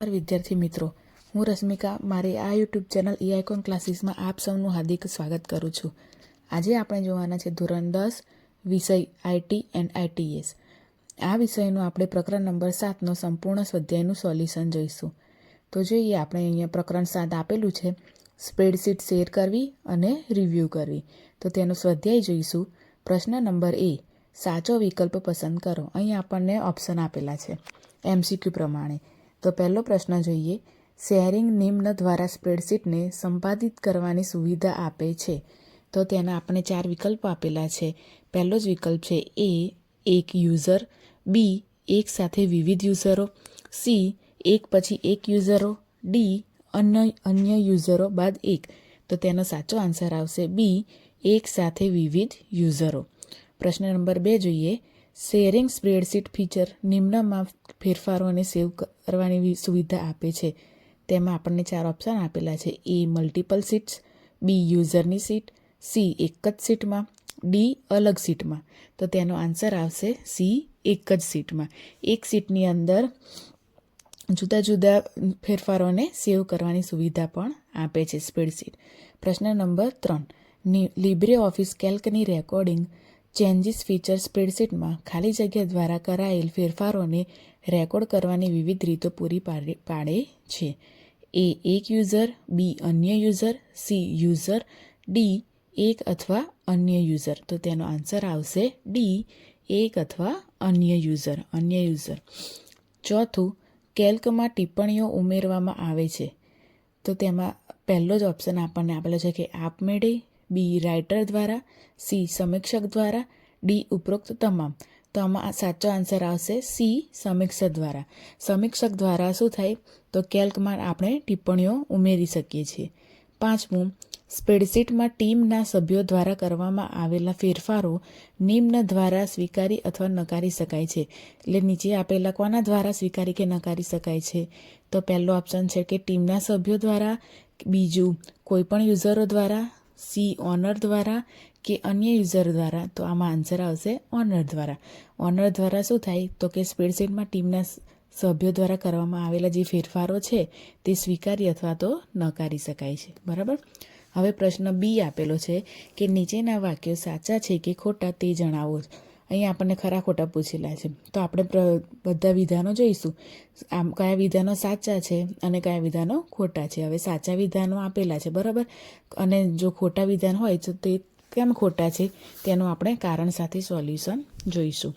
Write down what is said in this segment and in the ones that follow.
વિદ્યાર્થી મિત્રો, હું રશ્મિકા મારી આ યુટ્યુબ ચેનલ ઈ-આઇકોન ક્લાસીસમાં આપ સૌનું હાર્દિક સ્વાગત કરું છું. આજે આપણે જોવાના છે ધોરણ 10 વિષય આઈટી એન્ડ આઈટીએસ. આ વિષયનું આપણે પ્રકરણ નંબર 7નો સંપૂર્ણ સ્વાધ્યાયનું સોલ્યુશન જોઈશું. તો જોઈએ, આપણે અહીંયા પ્રકરણ 7 આપેલું છે, સ્પ્રેડશીટ શેર કરવી અને રિવ્યૂ કરવી. તો તેનો સ્વાધ્યાય જોઈશું. પ્રશ્ન નંબર એ, સાચો વિકલ્પ પસંદ કરો. અહીં આપણને ઓપ્શન આપેલા છે MCQ પ્રમાણે. તો પહેલો પ્રશ્ન જોઈએ, શેરિંગ નિમ્ન દ્વારા સ્પ્રેડશીટને સંપાદિત કરવાની સુવિધા આપે છે. તો તેના આપણે 4 વિકલ્પો આપેલા છે. પહેલો જ વિકલ્પ છે એ, એક યુઝર, બી, એક સાથે વિવિધ યુઝરો, સી, એક પછી એક યુઝરો, ડી, અન્ય યુઝરો બાદ એક. તો તેનો સાચો આન્સર આવશે બી, એક સાથે વિવિધ યુઝરો. પ્રશ્ન નંબર 2 જોઈએ, શેરિંગ સ્પ્રેડશીટ ફીચર નિમ્નમાં ફેરફારોને સેવ કરવાની સુવિધા આપે છે. તેમાં આપણને 4 ઓપ્શન આપેલા છે. એ, મલ્ટિપલ સીટ્સ, બી, યુઝરની સીટ, સી, એક જ સીટમાં, ડી, અલગ સીટમાં. તો તેનો આન્સર આવશે સી, એક જ સીટમાં. એક સીટની અંદર જુદા જુદા ફેરફારોને સેવ કરવાની સુવિધા પણ આપે છે સ્પ્રેડશીટ. પ્રશ્ન નંબર 3, લિબ્રે ઓફિસ કેલ્કની રેકોર્ડિંગ ચેન્જીસ ફીચર સ્પ્રેડશીટમાં ખાલી જગ્યા દ્વારા કરાયેલ ફેરફારોને રેકોર્ડ કરવાની વિવિધ રીતો પૂરી પાડે છે. એ, એક યુઝર, બી, અન્ય યુઝર, સી, યુઝર, ડી, એક અથવા અન્ય યુઝર. તો તેનો આન્સર આવશે ડી, એક અથવા અન્ય યુઝર. ચોથું, કેલ્કમાં ટિપ્પણીઓ ઉમેરવામાં આવે છે. તો તેમાં પહેલો જ ઓપ્શન આપણને આપેલો છે કે આપમેળે, બી, રાઇટર દ્વારા, સી, સમીક્ષક દ્વારા, ડી, ઉપરોક્ત તમામ. તો આમાં સાચો આન્સર આવશે સી, સમીક્ષક દ્વારા. સમીક્ષક દ્વારા શું થાય, તો કેલ્કમાં આપણે ટિપ્પણીઓ ઉમેરી શકીએ છીએ. પાંચમું, સ્પ્રેડશીટમાં ટીમના સભ્યો દ્વારા કરવામાં આવેલા ફેરફારો નિમ્ન દ્વારા સ્વીકારી અથવા નકારી શકાય છે. એટલે નીચે આપેલા કોના દ્વારા સ્વીકારી કે નકારી શકાય છે? તો પહેલો ઓપ્શન છે કે ટીમના સભ્યો દ્વારા, બીજું કોઈપણ યુઝરો દ્વારા, સી, ઓનર દ્વારા કે અન્ય યુઝર દ્વારા. તો આમાં આન્સર આવશે ઓનર દ્વારા. ઓનર દ્વારા શું થાય, તો કે સ્પ્રેડશીટમાં ટીમના સભ્યો દ્વારા કરવામાં આવેલા જે ફેરફારો છે તે સ્વીકારી અથવા તો નકારી શકાય છે. બરાબર. હવે પ્રશ્ન બી આપેલો છે કે નીચેના વાક્યો સાચા છે કે ખોટા તે જણાવો. અહીં આપણને ખરા ખોટા પૂછેલા છે. તો આપણે બધા વિધાનો જોઈશું. આમ કયા વિધાનો સાચા છે અને કયા વિધાનો ખોટા છે. હવે સાચા વિધાનો આપેલા છે, બરાબર, અને જો ખોટા વિધાન હોય તો તે કેમ ખોટા છે તેનું આપણે કારણ સાથે સોલ્યુશન જોઈશું.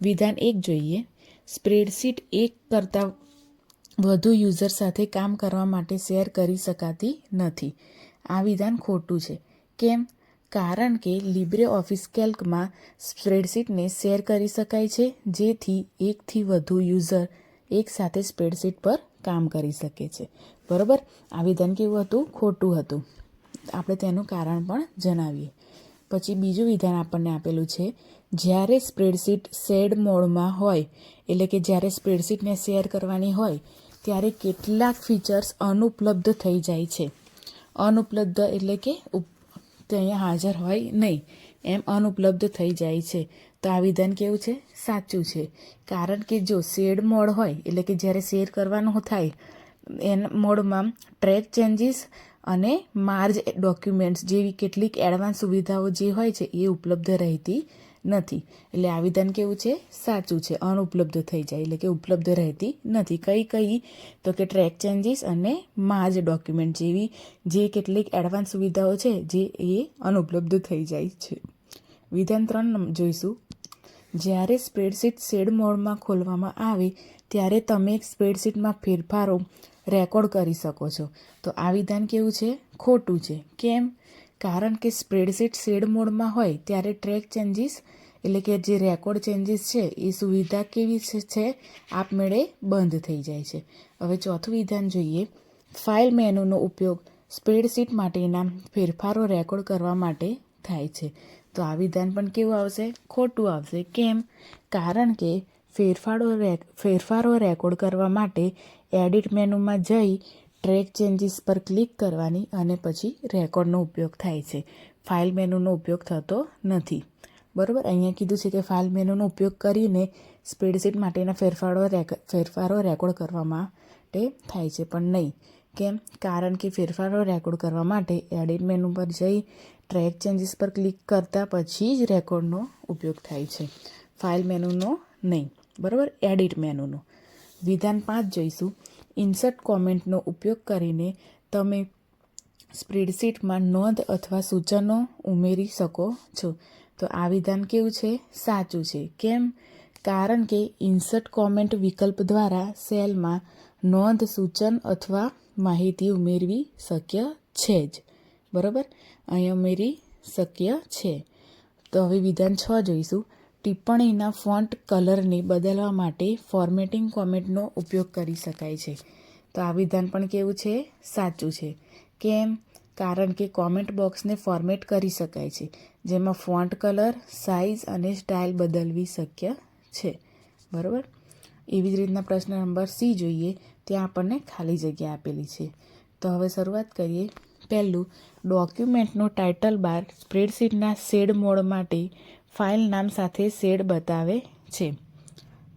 વિધાન 1 જોઈએ, સ્પ્રેડશીટ એક કરતાં વધુ યુઝર સાથે કામ કરવા માટે શેર કરી શકાતી નથી. આ વિધાન ખોટું છે. કેમ? કારણ કે લિબ્રે ઓફિસ કેલ્કમાં સ્પ્રેડશીટને શેર કરી શકાય છે, જેથી એકથી વધુ યુઝર એક સાથે સ્પ્રેડશીટ પર કામ કરી શકે છે. બરાબર. આ વિધાન કેવું હતું? ખોટું હતું. આપણે તેનું કારણ પણ જણાવીએ. પછી બીજું વિધાન આપણને આપેલું છે, જ્યારે સ્પ્રેડશીટ શેર્ડ મોડમાં હોય, એટલે કે જ્યારે સ્પ્રેડશીટને શેર કરવાની હોય ત્યારે કેટલાક ફીચર્સ અનુપલબ્ધ થઈ જાય છે. અનુપલબ્ધ એટલે કે તે અહીંયા હાજર હોય નહીં, એમ અનુપલબ્ધ થઈ જાય છે. તો આ વિધાન કેવું છે? સાચું છે. કારણ કે જો શેર્ડ મોડ હોય, એટલે કે જ્યારે શેર કરવાનું થાય એના મોડમાં ટ્રેક ચેન્જીસ અને માર્જ ડોક્યુમેન્ટ્સ જેવી કેટલીક એડવાન્સ સુવિધાઓ જે હોય છે એ ઉપલબ્ધ રહેતી નથી. એટલે આ વિધાન કેવું છે? સાચું છે. અનુપલબ્ધ થઈ જાય એટલે કે ઉપલબ્ધ રહેતી નથી. કઈ? તો કે ટ્રેક ચેન્જીસ અને માર્જ ડોક્યુમેન્ટ જેવી જે કેટલીક એડવાન્સ સુવિધાઓ છે જે એ અનુપલબ્ધ થઈ જાય છે. વિધાન 3 જોઈશું, જ્યારે સ્પ્રેડશીટ શેડ મોડમાં ખોલવામાં આવે ત્યારે તમે સ્પ્રેડશીટમાં ફેરફારો રેકોર્ડ કરી શકો છો. તો આ વિધાન કેવું છે? ખોટું છે. કેમ? કારણ કે સ્પ્રેડશીટ શેડ મોડમાં હોય ત્યારે ટ્રેક ચેન્જીસ એટલે કે જે રેકોર્ડ ચેન્જીસ છે એ સુવિધા કેવી છે? આપમેળે બંધ થઈ જાય છે. હવે ચોથું વિધાન જોઈએ, ફાઇલ મેનુનો ઉપયોગ સ્પ્રેડશીટ માટેના ફેરફારો રેકોર્ડ કરવા માટે થાય છે. તો આ વિધાન પણ કેવું આવશે? ખોટું આવશે. કેમ? કારણ કે ફેરફારો રેકોર્ડ કરવા માટે એડિટ મેનુમાં જઈ ટ્રેક ચેન્જીસ પર ક્લિક કરવાની અને પછી રેકોર્ડનો ઉપયોગ થાય છે. ફાઇલ મેનુનો ઉપયોગ થતો નથી. બરાબર. અહીંયા કીધું છે કે ફાઇલ મેનુનો ઉપયોગ કરીને સ્પ્રેડશીટ માટેના ફેરફારો રેકોર્ડ કરવામાં માટે થાય છે, પણ નહીં. કેમ? કારણ કે ફેરફારો રેકોર્ડ કરવા માટે એડિટ મેનુ પર જઈ ટ્રેક ચેન્જીસ પર ક્લિક કરતાં પછી જ રેકોર્ડનો ઉપયોગ થાય છે, ફાઇલ મેનુનો નહીં. બરાબર? એડિટ મેનુનો. વિધાન 5 જોઈશું. ઇન્સર્ટ કોમેન્ટનો ઉપયોગ કરીને તમે સ્પ્રેડશીટમાં નોંધ અથવા સૂચનો ઉમેરી શકો છો. તો આ વિધાન કેવું છે? સાચું છે. કેમ? કારણ કે ઇન્સર્ટ કોમેન્ટ વિકલ્પ દ્વારા સેલમાં નોંધ, સૂચન અથવા માહિતી ઉમેરવી શક્ય છે જ. બરાબર? અહીં ઉમેરી શક્ય છે. તો હવે વિધાન 6 જોઈશું. ટિપ્પણીના ફોન્ટ કલરને બદલવા માટે ફોર્મેટિંગ કોમેન્ટનો ઉપયોગ કરી શકાય છે. તો આ વિધાન પણ કેવું છે? સાચું છે. કેમ? કારણ કે કોમેન્ટ બોક્સને ફોર્મેટ કરી શકાય છે, જેમાં ફોન્ટ કલર, સાઇઝ અને સ્ટાઇલ બદલવી શક્ય છે. બરાબર? એવી જ રીતના પ્રશ્ન નંબર C જોઈએ. ત્યાં આપણને ખાલી જગ્યા આપેલી છે. તો હવે શરૂઆત કરીએ. પહેલું, ડોક્યુમેન્ટનો ટાઇટલ બાર સ્પ્રેડશીટના શેડ મોડ માટે ફાઇલ નામ સાથે શેડ બતાવે છે.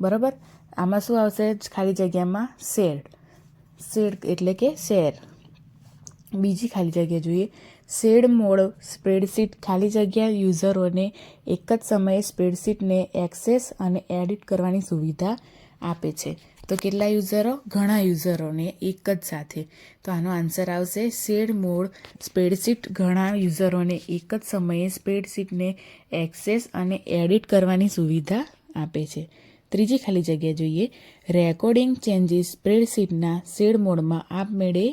બરાબર? આમાં શું આવશે? ખાલી જગ્યામાં શેડ. શેડ એટલે કે શેર. બીજી ખાલી જગ્યા જોઈએ. શેડ મોડ સ્પ્રેડશીટ ખાલી જગ્યા યુઝરોને એક જ સમયે સ્પ્રેડશીટને એક્સેસ અને એડિટ કરવાની સુવિધા આપે છે. તો કેટલા યુઝરો? ઘણા યુઝરોને એક જ સાથે. તો આનો આન્સર આવશે શેડ મોડ સ્પ્રેડશીટ ઘણા યુઝરોને એક જ સમયે સ્પ્રેડશીટને એક્સેસ અને એડિટ કરવાની સુવિધા આપે છે. ત્રીજી ખાલી જગ્યા જોઈએ. રેકોર્ડિંગ ચેન્જીસ સ્પ્રેડશીટના શેડ મોડમાં આપમેળે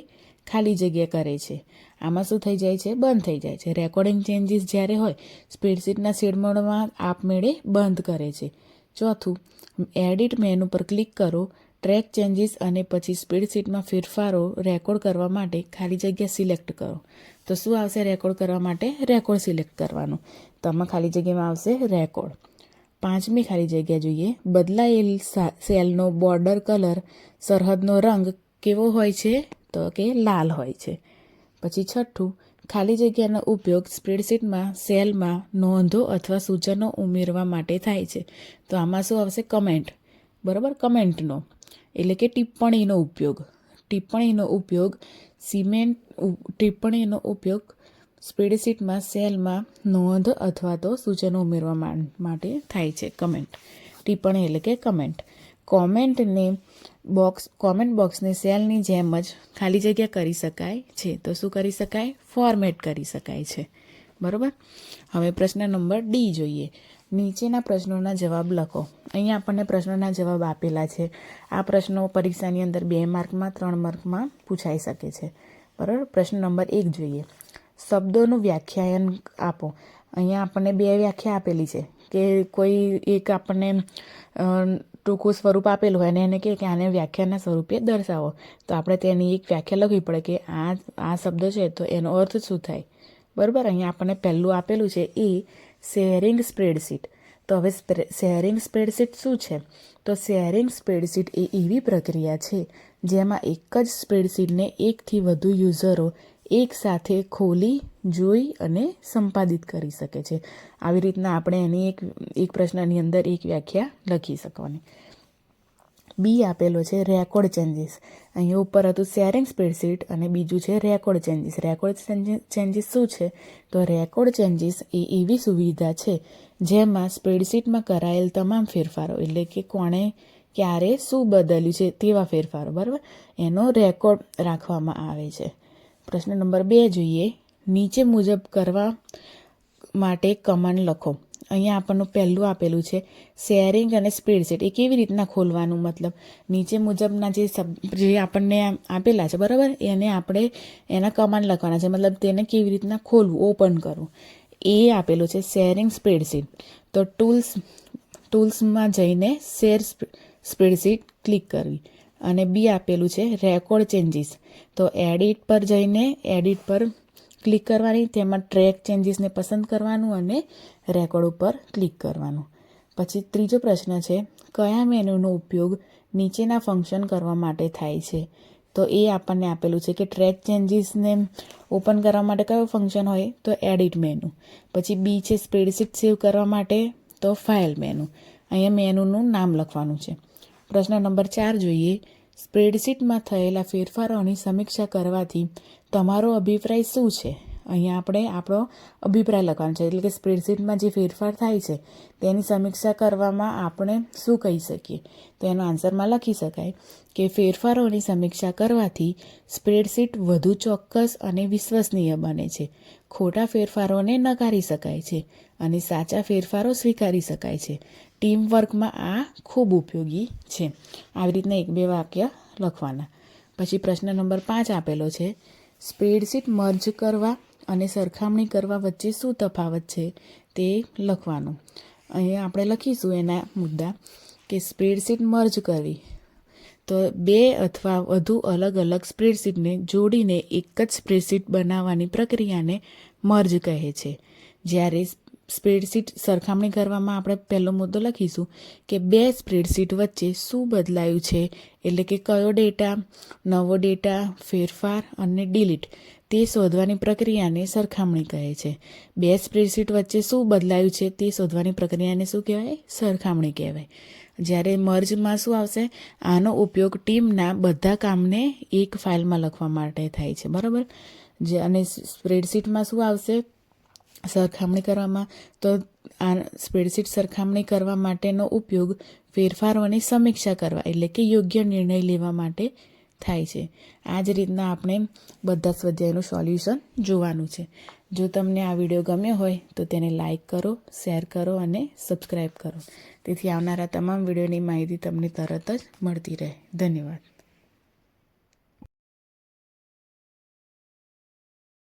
ખાલી જગ્યા કરે છે. આમાં શું થઈ જાય છે? બંધ થઈ જાય છે. રેકોર્ડિંગ ચેન્જીસ જ્યારે હોય સ્પ્રેડશીટના શેડ મોડમાં આપમેળે બંધ કરે છે. ચોથું, એડિટ મેનુ પર ક્લિક કરો, ટ્રેક ચેન્જીસ અને પછી સ્પ્રેડશીટમાં ફેરફારો રેકોર્ડ કરવા માટે ખાલી જગ્યા સિલેક્ટ કરો. તો શું આવશે રેકોર્ડ કરવા માટે? રેકોર્ડ સિલેક્ટ કરવાનું. તો આમાં ખાલી જગ્યામાં આવશે રેકોર્ડ. પાંચમી ખાલી જગ્યા જોઈએ. બદલાયેલ સેલનો બોર્ડર કલર, સરહદનો રંગ કેવો હોય છે? તો કે લાલ હોય છે. પછી છઠ્ઠું, ખાલી જગ્યાનો ઉપયોગ સ્પ્રેડશીટમાં સેલમાં નોંધો અથવા સૂચનો ઉમેરવા માટે થાય છે. તો આમાં શું આવશે? કમેન્ટ. બરાબર? કમેન્ટનો એટલે કે ટિપ્પણીનો ઉપયોગ. ટિપ્પણીનો ઉપયોગ સ્પ્રેડશીટમાં સેલમાં નોંધ અથવા તો સૂચનો ઉમેરવા માટે થાય છે. કમેન્ટ. ટિપ્પણી એટલે કે કમેન્ટ. કોમેન્ટ બોક્સને સેલની જેમ જ ખાલી જગ્યા કરી શકાય છે. તો શું કરી શકાય? ફોર્મેટ કરી શકાય છે. બરાબર? હવે પ્રશ્ન નંબર D જોઈએ. નીચેના પ્રશ્નોના જવાબ લખો. અહીંયા આપણને પ્રશ્નોના જવાબ આપેલા છે. આ પ્રશ્નો પરીક્ષાની અંદર 2 માર્કમાં 3 માર્કમાં પૂછાઈ શકે છે. બરાબર? પ્રશ્ન નંબર 1 જોઈએ. શબ્દોનું વ્યાખ્યાયન આપો. અહીંયા આપણને 2 વ્યાખ્યા આપેલી છે કે કોઈ એક આપણને ટૂંકું સ્વરૂપ આપેલું હોય અને એને કહે કે આને વ્યાખ્યાના સ્વરૂપે દર્શાવો. તો આપણે તેની એક વ્યાખ્યા લખવી પડે કે આ શબ્દ છે તો એનો અર્થ શું થાય. બરાબર? અહીંયા આપણને પહેલું આપેલું છે એ શેરિંગ સ્પ્રેડશીટ. તો હવે શેરિંગ સ્પ્રેડશીટ શું છે? તો શેરિંગ સ્પ્રેડશીટ એ એવી પ્રક્રિયા છે જેમાં એક જ સ્પ્રેડશીટને એકથી વધુ યુઝરો એક સાથે ખોલી, જોઈ અને સંપાદિત કરી શકે છે. આવી રીતના આપણે એની એક પ્રશ્નની અંદર એક વ્યાખ્યા લખી શકવાની. બી આપેલો છે રેકોર્ડ ચેન્જીસ. અહીંયા ઉપર હતું શેરિંગ સ્પ્રેડશીટ અને બીજું છે રેકોર્ડ ચેન્જીસ. રેકોર્ડ ચેન્જીસ શું છે? તો રેકોર્ડ ચેન્જીસ એ એવી સુવિધા છે જેમાં સ્પ્રેડશીટમાં કરાયેલ તમામ ફેરફારો એટલે કે કોણે ક્યારે શું બદલ્યું છે તેવા ફેરફારો, બરાબર, એનો રેકોર્ડ રાખવામાં આવે છે. પ્રશ્ન નંબર 2 જોઈએ. નીચે મુજબ કરવા માટે કમાન્ડ લખો. અહીંયા આપણને પહેલું આપેલું છે શેરિંગ અને સ્પ્રેડશીટ એ કેવી રીતના ખોલવાનું. મતલબ નીચે મુજબના જે આપણને આપેલા છે, બરાબર, એને આપણે એના કમાન્ડ લખવાના છે. મતલબ તેને કેવી રીતના ખોલવું, ઓપન કરવું એ આપેલું છે શેરિંગ સ્પ્રેડશીટ. તો ટૂલ્સમાં જઈને શેર સ્પ્રેડશીટ ક્લિક કરવી. અને બી આપેલું છે રેકોર્ડ ચેન્જીસ. તો એડિટ પર જઈને એડિટ પર ક્લિક કરવાની, તેમાં ટ્રેક ચેન્જીસને પસંદ કરવાનું અને રેકોર્ડ ઉપર ક્લિક કરવાનું. પછી ત્રીજો પ્રશ્ન છે કયા મેનુનો ઉપયોગ નીચેના ફંક્શન કરવા માટે થાય છે. તો એ આપણને આપેલું છે કે ટ્રેક ચેન્જીસને ઓપન કરવા માટે કયો ફંક્શન હોય? તો એડિટ મેનુ. પછી બી છે સ્પ્રેડશીટ સેવ કરવા માટે, તો ફાઇલ મેનુ. અહીંયા મેનુનું નામ લખવાનું છે. પ્રશ્ન નંબર 4 જોઈએ. સ્પ્રેડશીટમાં થયેલા ફેરફારોની સમીક્ષા કરવાથી તમારો અભિપ્રાય શું છે? અહીંયા આપણે આપણો અભિપ્રાય લખવાનો છે, એટલે કે સ્પ્રેડશીટમાં જે ફેરફાર થાય છે તેની સમીક્ષા કરવામાં આપણે શું કહી શકીએ? તો એનો આન્સરમાં લખી શકાય કે ફેરફારોની સમીક્ષા કરવાથી સ્પ્રેડશીટ વધુ ચોક્કસ અને વિશ્વસનીય બને છે. ખોટા ફેરફારોને નકારી શકાય છે અને સાચા ફેરફારો સ્વીકારી શકાય છે. ટીમ વર્કમાં આ ખૂબ ઉપયોગી છે. આવી રીતના 1-2 વાક્ય લખવાના. પછી પ્રશ્ન નંબર 5 આપેલો છે, સ્પ્રેડશીટ મર્જ કરવા અને સરખામણી કરવા વચ્ચે શું તફાવત છે તે લખવાનું. અહીંયા આપણે લખીશું એના મુદ્દા કે સ્પ્રેડશીટ મર્જ કરવી તો 2 અથવા વધુ અલગ અલગ સ્પ્રેડશીટને જોડીને એક જ સ્પ્રેડશીટ બનાવવાની પ્રક્રિયાને મર્જ કહે છે. જ્યારે સ્પ્રેડશીટ સરખામણી કરવામાં આપણે પહેલો મુદ્દો લખીશું કે 2 સ્પ્રેડશીટ વચ્ચે શું બદલાયું છે, એટલે કે કયો ડેટા, નવો ડેટા, ફેરફાર અને ડિલીટ તે શોધવાની પ્રક્રિયાને સરખામણી કહે છે. 2 સ્પ્રેડશીટ વચ્ચે શું બદલાયું છે તે શોધવાની પ્રક્રિયાને શું કહેવાય? સરખામણી કહેવાય. જ્યારે મર્જમાં શું આવશે? આનો ઉપયોગ ટીમના બધા કામને એક ફાઇલમાં લખવા માટે થાય છે, બરાબર? અને સ્પ્રેડશીટમાં શું આવશે? સરખામણી કરવામાં. તો આ સ્પ્રેડશીટ સરખામણી કરવા માટેનો ઉપયોગ ફેરફારોની સમીક્ષા કરવા, એટલે કે યોગ્ય નિર્ણય લેવા માટે થાય છે. આ જ રીતના આપણે બધા સ્વાધ્યાયનું સોલ્યુશન જોવાનું છે. જો તમને આ વિડીયો ગમ્યો હોય તો તેને લાઇક કરો, શેર કરો અને સબસ્ક્રાઈબ કરો. તેથી આવનારા તમામ વિડીયોની માહિતી તમને તરત જ મળતી રહે. ધન્યવાદ.